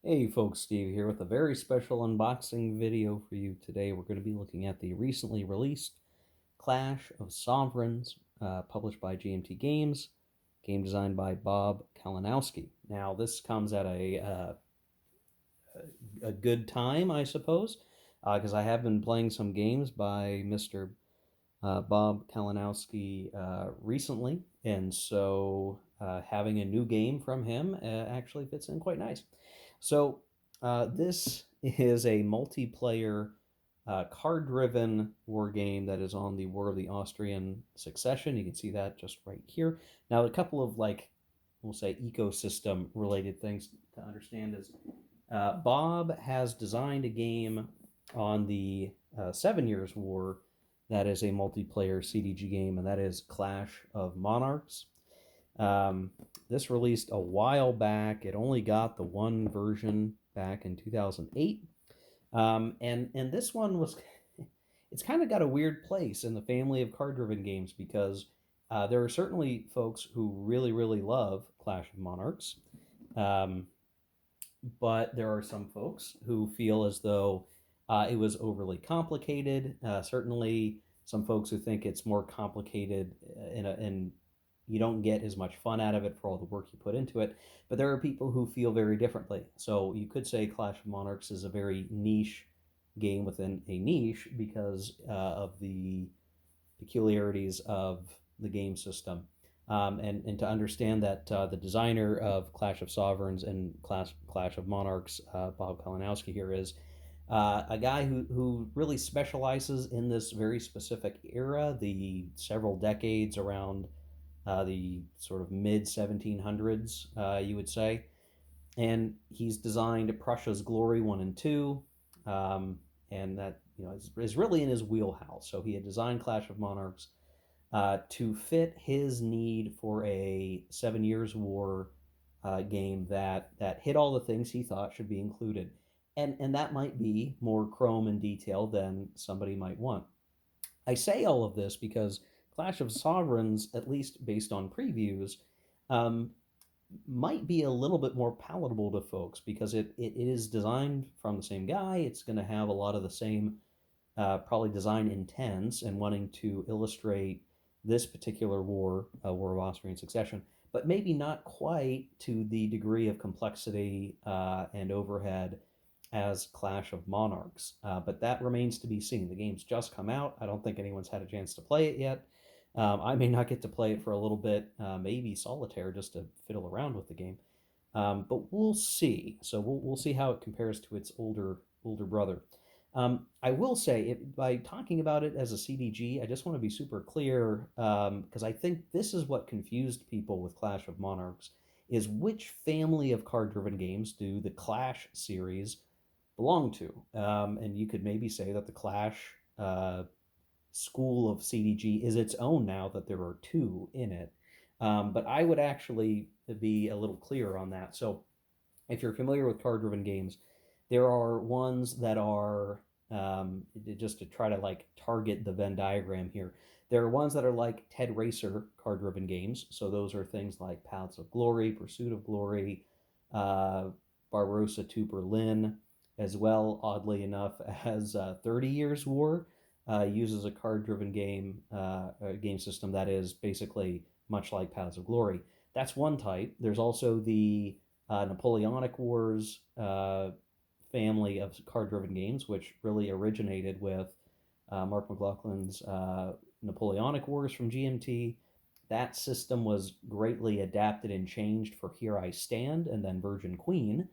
Hey folks, Steve here with a very special unboxing video for you today. We're going to be looking at the recently released Clash of Sovereigns, published by GMT Games, game designed by Bob Kalinowski. Now, this comes at a good time, I suppose, because I have been playing some games by Mr. Bob Kalinowski recently, and so having a new game from him actually fits in quite nice. So this is a multiplayer card-driven war game that is on the War of the Austrian Succession. You can see that just right here. Now, a couple of we'll say ecosystem related things to understand is Bob has designed a game on the 7 Years' War that is a multiplayer CDG game, and that is Clash of Monarchs. Um, this released a while back. It only got the one version back in 2008. And this one was, it's kind of got a weird place in the family of card driven games because there are certainly folks who really, really love Clash of Monarchs. Um, but there are some folks who feel as though it was overly complicated. Certainly, some folks who think it's more complicated and you don't get as much fun out of it for all the work you put into it. But there are people who feel very differently. So you could say Clash of Monarchs is a very niche game within a niche because of the peculiarities of the game system. And to understand that the designer of Clash of Sovereigns and Clash of Monarchs, Bob Kalinowski here, is a guy who really specializes in this very specific era, the several decades around the sort of mid 1700s, you would say. And he's designed Prussia's Glory 1 and 2, and that is really in his wheelhouse. So he had designed Clash of Monarchs to fit his need for a 7 Years' War game that hit all the things he thought should be included. And that might be more chrome and detail than somebody might want. I say all of this because Clash of Sovereigns, at least based on previews, um, might be a little bit more palatable to folks because it is designed from the same guy. It's going to have a lot of the same probably design intents and wanting to illustrate this particular war, War of Austrian Succession, but maybe not quite to the degree of complexity and overhead as Clash of Monarchs. But that remains to be seen. The game's just come out. I don't think anyone's had a chance to play it yet. I may not get to play it for a little bit, maybe solitaire just to fiddle around with the game. But we'll see. So we'll see how it compares to its older brother. I will say, by talking about it as a CDG, I just want to be super clear because I think this is what confused people with Clash of Monarchs: is which family of card-driven games do the Clash series belong to? And you could maybe say that the Clash school of CDG is its own now that there are two in it. But I would actually be a little clearer on that. So if you're familiar with card-driven games, there are ones that are just to try to target the Venn diagram here. There are ones that are like Ted Racer card-driven games. So those are things like Paths of Glory, Pursuit of Glory, uh, Barbarossa to Berlin, as well, oddly enough, as 30 Years' War uses a card-driven a game system that is basically much like Paths of Glory. That's one type. There's also the Napoleonic Wars family of card-driven games, which really originated with Mark McLaughlin's Napoleonic Wars from GMT. That system was greatly adapted and changed for Here I Stand and then Virgin Queen.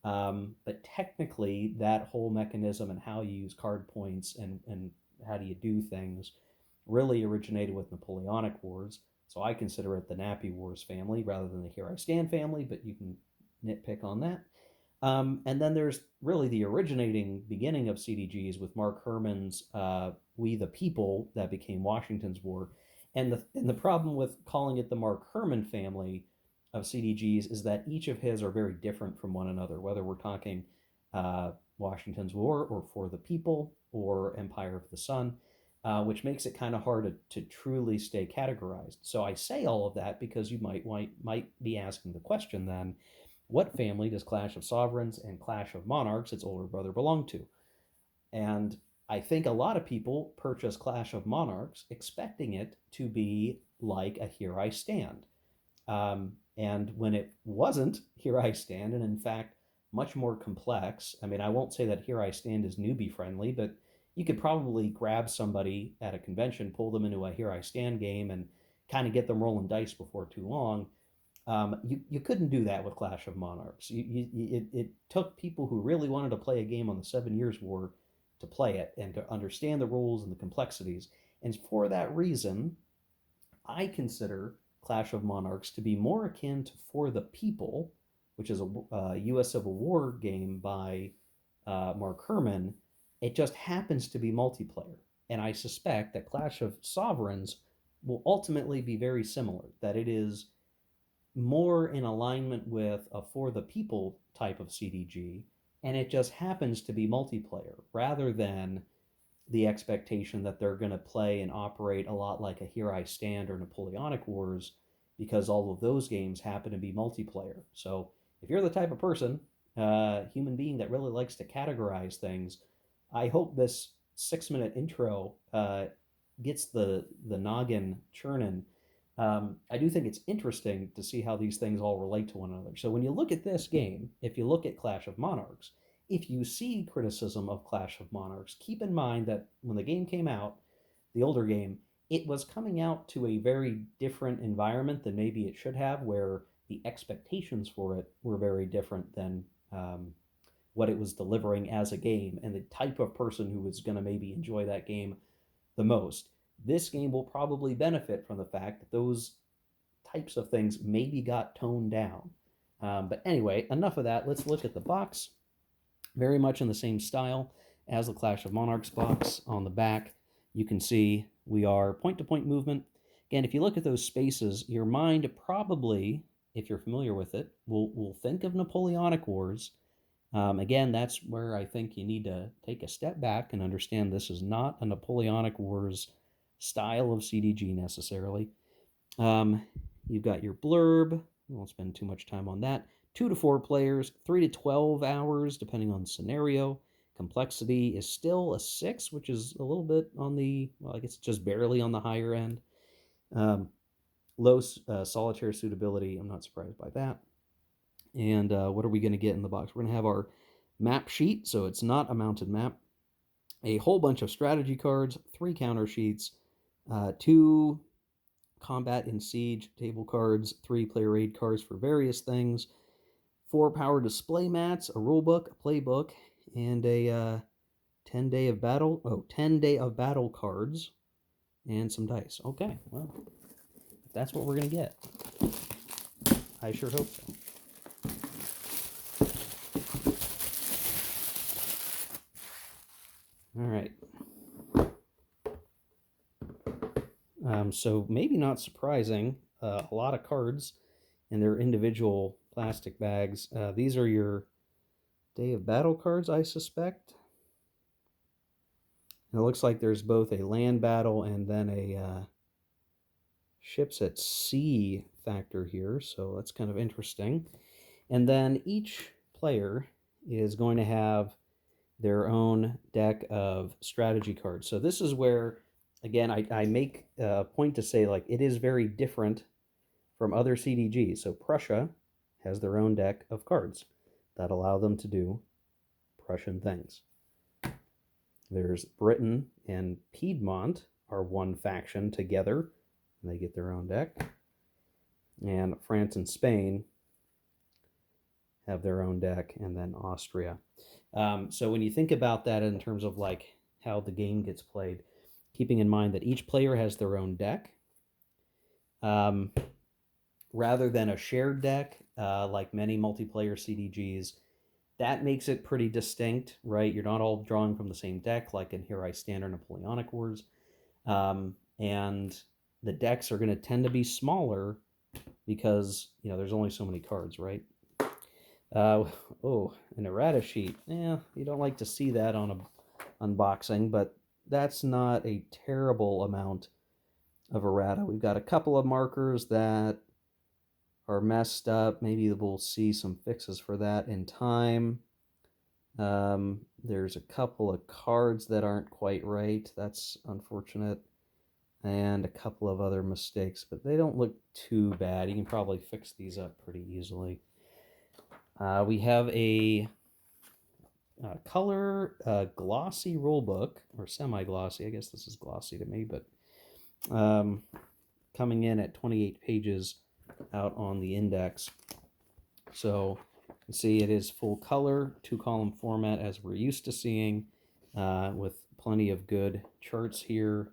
But technically, that whole mechanism and how you use card points and how do you do things really originated with Napoleonic Wars. So I consider it the Nappy Wars family rather than the Here I Stand family, but you can nitpick on that. And then there's really the originating beginning of CDGs with Mark Herman's We the People that became Washington's War. And the problem with calling it the Mark Herman family of CDGs is that each of his are very different from one another, whether we're talking Washington's War or For the People or Empire of the Sun, which makes it kind of hard to truly stay categorized. So I say all of that because you might be asking the question then, what family does Clash of Sovereigns and Clash of Monarchs, its older brother, belong to? And I think a lot of people purchase Clash of Monarchs expecting it to be like a Here I Stand. And when it wasn't Here I Stand, and in fact, much more complex. I mean, I won't say that Here I Stand is newbie friendly, but you could probably grab somebody at a convention, pull them into a Here I Stand game, and kind of get them rolling dice before too long. You couldn't do that with Clash of Monarchs. It took people who really wanted to play a game on the 7 Years' War to play it and to understand the rules and the complexities. And for that reason, I consider Clash of Monarchs to be more akin to For the People, which is a U.S. Civil War game by Mark Herman. It just happens to be multiplayer. And I suspect that Clash of Sovereigns will ultimately be very similar, that it is more in alignment with a For the People type of CDG, and it just happens to be multiplayer rather than the expectation that they're going to play and operate a lot like a Here I Stand or Napoleonic Wars, because all of those games happen to be multiplayer. So if you're the type of person, human being that really likes to categorize things, I hope this 6 minute intro gets the noggin churning. I do think it's interesting to see how these things all relate to one another. So when you look at this game, if you look at Clash of Monarchs, if you see criticism of Clash of Monarchs, keep in mind that when the game came out, the older game, it was coming out to a very different environment than maybe it should have, where the expectations for it were very different than what it was delivering as a game and the type of person who was going to maybe enjoy that game the most. This game will probably benefit from the fact that those types of things maybe got toned down. But anyway, enough of that. Let's look at the box. Very much in the same style as the Clash of Monarchs box. On the back, you can see we are point-to-point movement. Again, if you look at those spaces, your mind probably, if you're familiar with it, will think of Napoleonic Wars. Again, that's where I think you need to take a step back and understand this is not a Napoleonic Wars style of CDG necessarily. You've got your blurb. We won't spend too much time on that. 2 to 4 players, 3 to 12 hours, depending on scenario. Complexity is still a 6, which is a little bit on the, well, I guess just barely on the higher end. Low solitaire suitability, I'm not surprised by that. And what are we going to get in the box? We're going to have our map sheet, so it's not a mounted map. A whole bunch of strategy cards, 3 counter sheets, 2 combat and siege table cards, 3 player aid cards for various things, 4 power display mats, a rule book, a playbook, and a 10 day of battle cards, and some dice. Okay, well, if that's what we're going to get, I sure hope so. All right. So maybe not surprising, a lot of cards in their individual plastic bags. These are your Day of Battle cards, I suspect. And it looks like there's both a land battle and then a ships at sea factor here, so that's kind of interesting. And then each player is going to have their own deck of strategy cards. So this is where, again, I make a point to say, like, it is very different from other CDGs. So Prussia has their own deck of cards that allow them to do Prussian things. There's Britain and Piedmont are one faction together, and they get their own deck. And France and Spain have their own deck, and then Austria. So when you think about that in terms of like how the game gets played, keeping in mind that each player has their own deck, rather than a shared deck, like many multiplayer CDGs, that makes it pretty distinct, right? You're not all drawing from the same deck, like in Here I Stand or Napoleonic Wars. And the decks are going to tend to be smaller because, you know, there's only so many cards, right? Oh, an errata sheet. Yeah, you don't like to see that on a unboxing, but that's not a terrible amount of errata. We've got a couple of markers that are messed up. Maybe we'll see some fixes for that in time. There's a couple of cards that aren't quite right. That's unfortunate. And a couple of other mistakes, but they don't look too bad. You can probably fix these up pretty easily. We have a color glossy rulebook, or semi-glossy. I guess this is glossy to me, but coming in at 28 pages out on the index. So you see it is full color, 2-column format as we're used to seeing, with plenty of good charts here,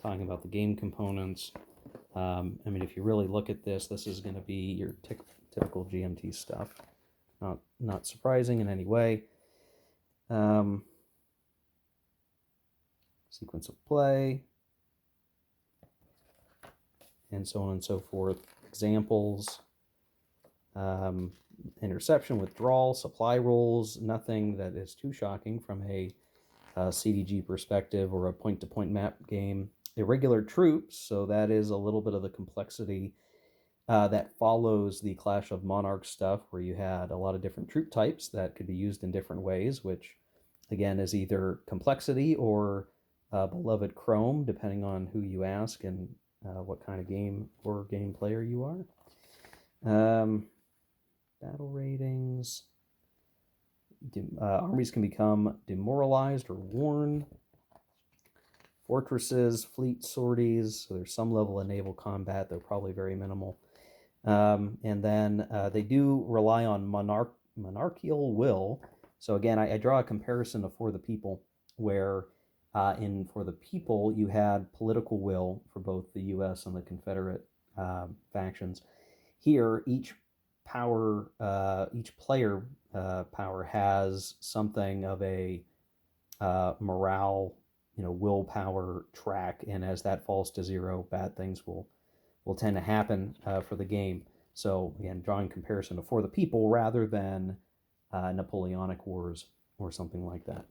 talking about the game components. I mean, if you really look at this, this is going to be your typical GMT stuff. Not surprising in any way. Sequence of play, and so on and so forth. Examples, interception, withdrawal, supply rules, nothing that is too shocking from a CDG perspective or a point-to-point map game. Irregular troops, so that is a little bit of the complexity that follows the Clash of Monarchs stuff, where you had a lot of different troop types that could be used in different ways, which again is either complexity or beloved Chrome, depending on who you ask and what kind of game or game player you are. Battle ratings. Armies can become demoralized or worn. Fortresses, fleet sorties, so there's some level of naval combat, though probably very minimal. And then they do rely on monarchical will. So again, I draw a comparison to For the People, where in For the People you had political will for both the U.S. and the Confederate factions. Here, each player power has something of a morale, willpower track, and as that falls to zero, bad things will tend to happen for the game. So again, drawing comparison to For the People rather than Napoleonic Wars or something like that.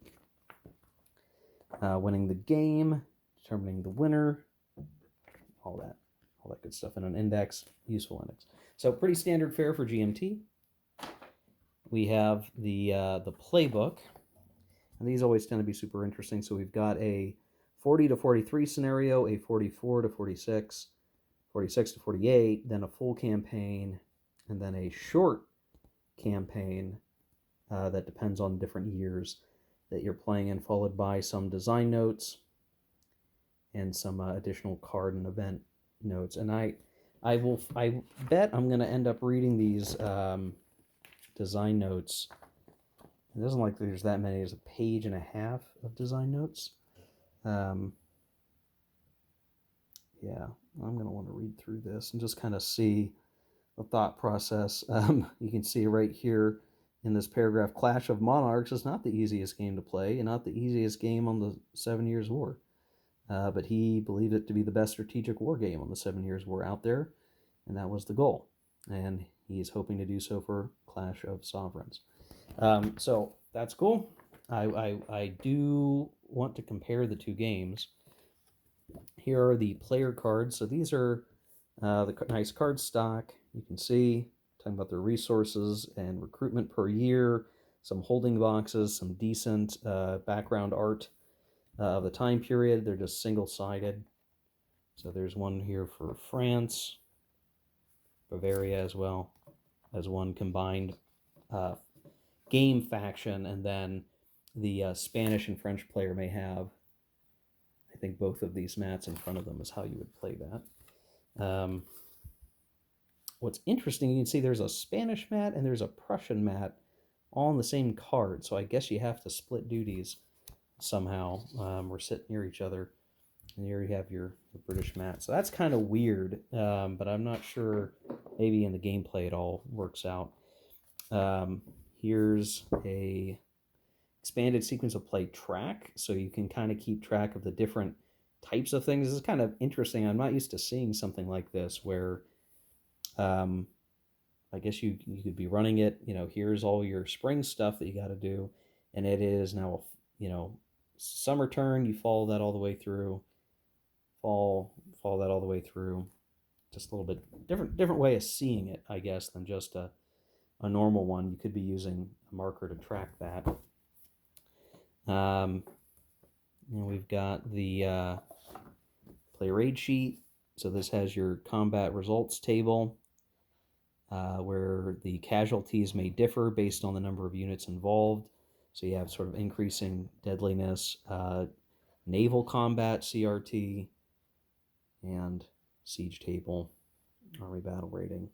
Winning the game, determining the winner, all that good stuff in an index, useful index. So pretty standard fare for GMT. We have the playbook, and these always tend to be super interesting. So we've got a 40 to 43 scenario, a 44 to 46, 46 to 48, then a full campaign, and then a short campaign that depends on different years that you're playing in, followed by some design notes and some additional card and event notes. And I bet I'm going to end up reading these design notes. It doesn't like there's that many. There's a page and a half of design notes. Yeah, I'm going to want to read through this and just kind of see the thought process. You can see right here in this paragraph, Clash of Monarchs is not the easiest game to play and not the easiest game on the 7 Years' War. But he believed it to be the best strategic war game on the 7 Years' War out there, and that was the goal. And he's hoping to do so for Clash of Sovereigns. So that's cool. I do want to compare the two games. Here are the player cards. So these are the nice card stock. You can see, talking about their resources and recruitment per year, some holding boxes, some decent background art of the time period. They're just single-sided. So there's one here for France, Bavaria as well, as one combined game faction, and then the Spanish and French player may have, I think, both of these mats in front of them is how you would play that. What's interesting, you can see there's a Spanish mat and there's a Prussian mat all on the same card, so I guess you have to split duties somehow, or sit near each other. And here you have your British mat. So that's kind of weird, but I'm not sure. Maybe in the gameplay it all works out. Here's a expanded sequence of play track, so you can kind of keep track of the different types of things. This is kind of interesting. I'm not used to seeing something like this where I guess you could be running it, here's all your spring stuff that you got to do, and it is now, summer turn, you follow that all the way through, fall that all the way through, just a little bit different way of seeing it, I guess, than just a normal one. You could be using a marker to track that. And we've got the player aid sheet. So this has your combat results table, where the casualties may differ based on the number of units involved. So you have sort of increasing deadliness, naval combat CRT, and siege table, army battle rating.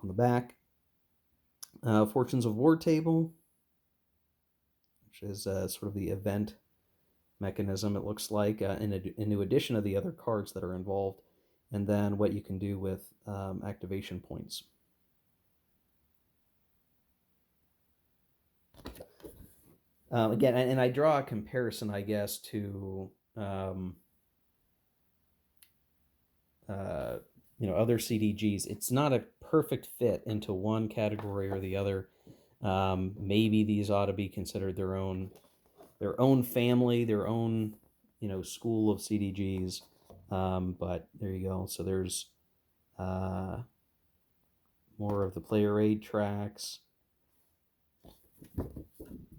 On the back, Fortunes of War table, which is sort of the event mechanism, it looks like, in new addition of the other cards that are involved, and then what you can do with activation points. Again, and I draw a comparison, I guess, to other CDGs. It's not a perfect fit into one category or the other. Maybe these ought to be considered their own family, their own school of CDGs. But there you go. So there's more of the player aid tracks,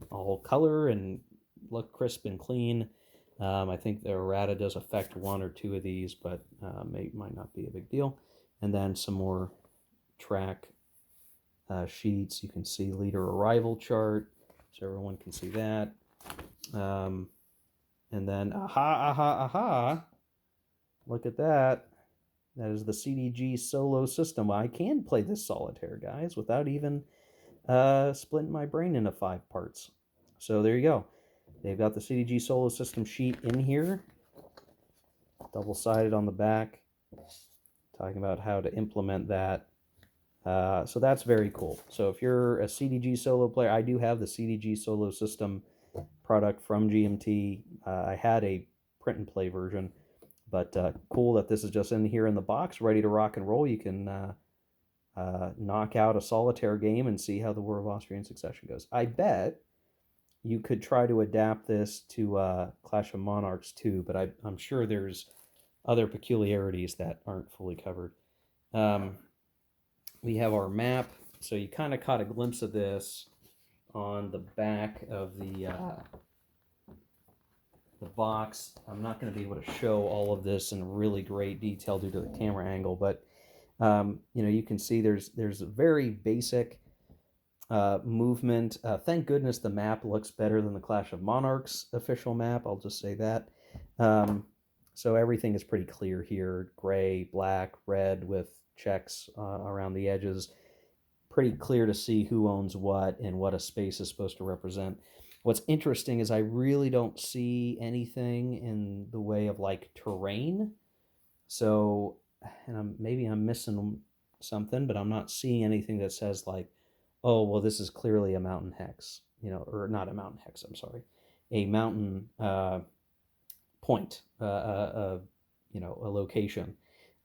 all color and look crisp and clean. I think the errata does affect one or two of these, but might not be a big deal. And then some more track sheets. You can see leader arrival chart, so everyone can see that. And then, aha, look at that. That is the CDG solo system. I can play this solitaire, guys, without even splitting my brain into 5 parts. So there you go. They've got the CDG solo system sheet in here, double-sided on the back, talking about how to implement that. So that's very cool. So if you're a CDG solo player, I do have the CDG solo system product from GMT. I had a print and play version, but cool that this is just in here in the box, ready to rock and roll. You can knock out a solitaire game and see how the War of Austrian Succession goes. I bet you could try to adapt this to Clash of Monarchs too, but I'm sure there's other peculiarities that aren't fully covered. We have our map, so you kind of caught a glimpse of this on the back of the box. I'm not going to be able to show all of this in really great detail due to the camera angle, but you can see there's a very basic movement. Thank goodness the map looks better than the Clash of Monarchs official map. I'll just say that. So everything is pretty clear here. Gray, black, red with checks around the edges. Pretty clear to see who owns what and what a space is supposed to represent. What's interesting is I really don't see anything in the way of like terrain. So, and maybe I'm missing something, but I'm not seeing anything that says like, oh, well, this is clearly a mountain hex, or not a mountain hex, I'm sorry, a mountain point, a location.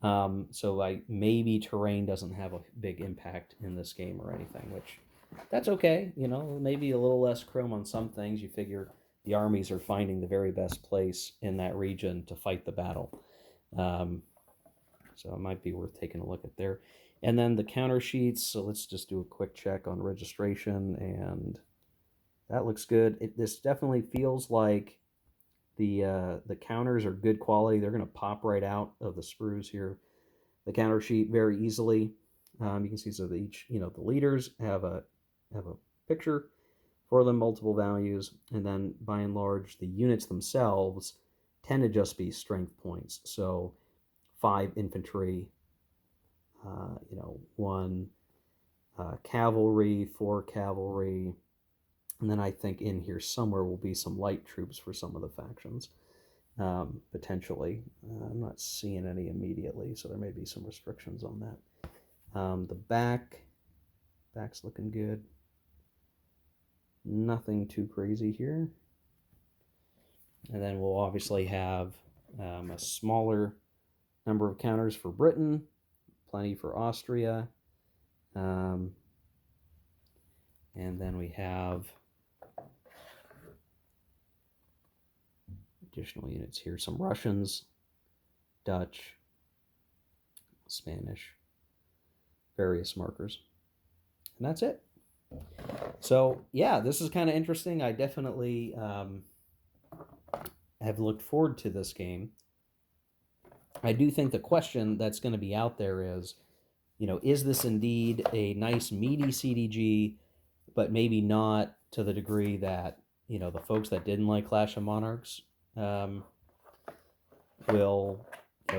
So maybe terrain doesn't have a big impact in this game or anything, which that's okay. Maybe a little less chrome on some things. You figure the armies are finding the very best place in that region to fight the battle. So it might be worth taking a look at there. And then the counter sheets. So let's just do a quick check on registration, and that looks good. This definitely feels like the counters are good quality. They're going to pop right out of the sprues here. The counter sheet very easily. You can see so that each the leaders have a picture for them, multiple values, and then by and large the units themselves tend to just be strength points. So 5 infantry, 1 cavalry, 4 cavalry, and then I think in here somewhere will be some light troops for some of the factions, potentially. I'm not seeing any immediately, so there may be some restrictions on that. The back's looking good. Nothing too crazy here. And then we'll obviously have a smaller number of counters for Britain, plenty for Austria, and then we have additional units here, some Russians, Dutch, Spanish, various markers. And that's it. So, yeah, this is kind of interesting. I definitely have looked forward to this game. I do think the question that's going to be out there is, is this indeed a nice meaty CDG, but maybe not to the degree that, the folks that didn't like Clash of Monarchs um, will,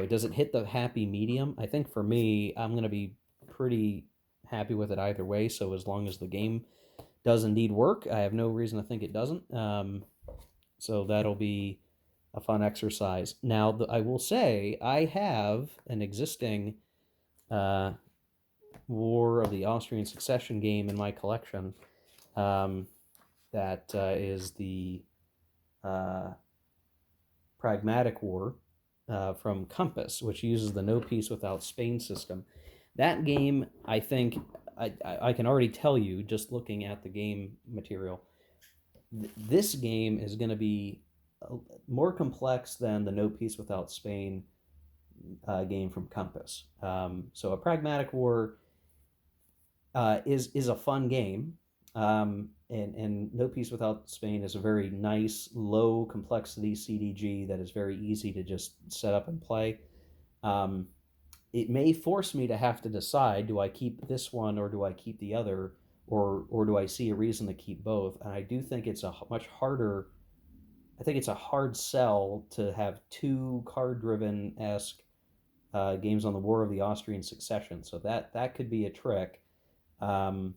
does it hit the happy medium? I think for me, I'm going to be pretty happy with it either way. So as long as the game does indeed work, I have no reason to think it doesn't. So that'll be a fun exercise. Now, I will say I have an existing uh, War of the Austrian Succession game in my collection. That is the uh, Pragmatic War from Compass, which uses the No Peace Without Spain system. That game, I think, I can already tell you, just looking at the game material, this game is going to be more complex than the No Peace Without Spain game from Compass. So a Pragmatic War is a fun game. And No Peace Without Spain is a very nice, low complexity CDG that is very easy to just set up and play. Um, it may force me to have to decide: do I keep this one or do I keep the other, or do I see a reason to keep both? And I do think it's a much harder. I think it's a hard sell to have two card-driven esque games on the War of the Austrian Succession. So that could be a trick. Um,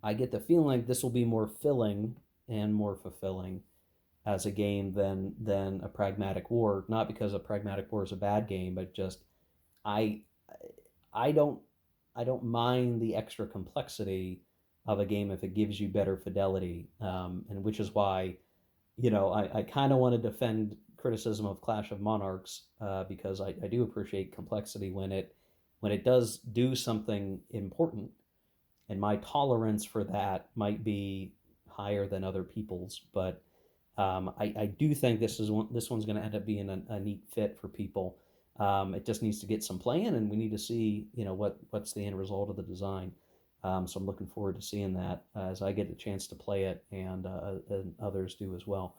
I get the feeling like this will be more filling and more fulfilling as a game than a Pragmatic War. Not because a Pragmatic War is a bad game, but just I I don't I don't mind the extra complexity of a game if it gives you better fidelity, and which is why I kind of want to defend criticism of Clash of Monarchs because I do appreciate complexity when it does do something important, and my tolerance for that might be higher than other people's. But I do think this one's going to end up being a neat fit for people. It just needs to get some play in, and we need to see what's the end result of the design. So I'm looking forward to seeing that as I get a chance to play it, and others do as well.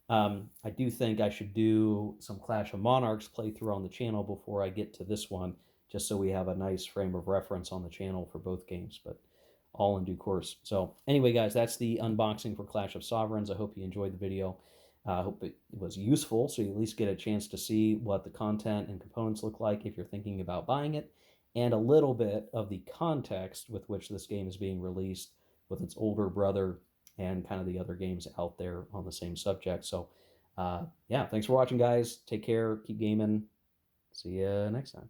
I do think I should do some Clash of Monarchs playthrough on the channel before I get to this one, just so we have a nice frame of reference on the channel for both games, but all in due course. So anyway, guys, that's the unboxing for Clash of Sovereigns. I hope you enjoyed the video. I hope it was useful, so you at least get a chance to see what the content and components look like if you're thinking about buying it, and a little bit of the context with which this game is being released with its older brother and kind of the other games out there on the same subject. So, yeah, thanks for watching, guys. Take care. Keep gaming. See you next time.